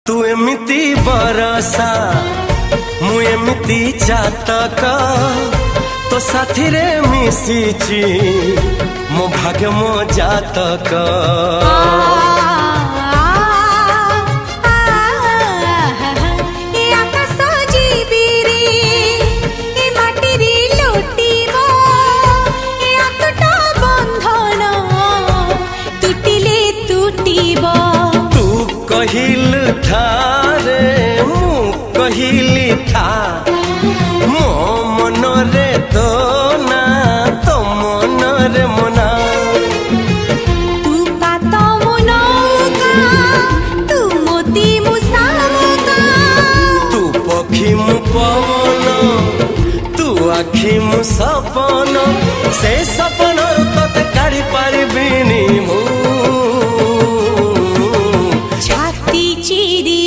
तू एमिति बरसा मु एमिति चातक तो साथी रे मिशिची मो भाग्य मो जातक। कहिल थारे मु कहिली था मो मन रे तो ना तो मन रे मना। तू का तो मनो का तू मोती मुसामो का तू पखी मु पवन तू आखी मु सपन से सपन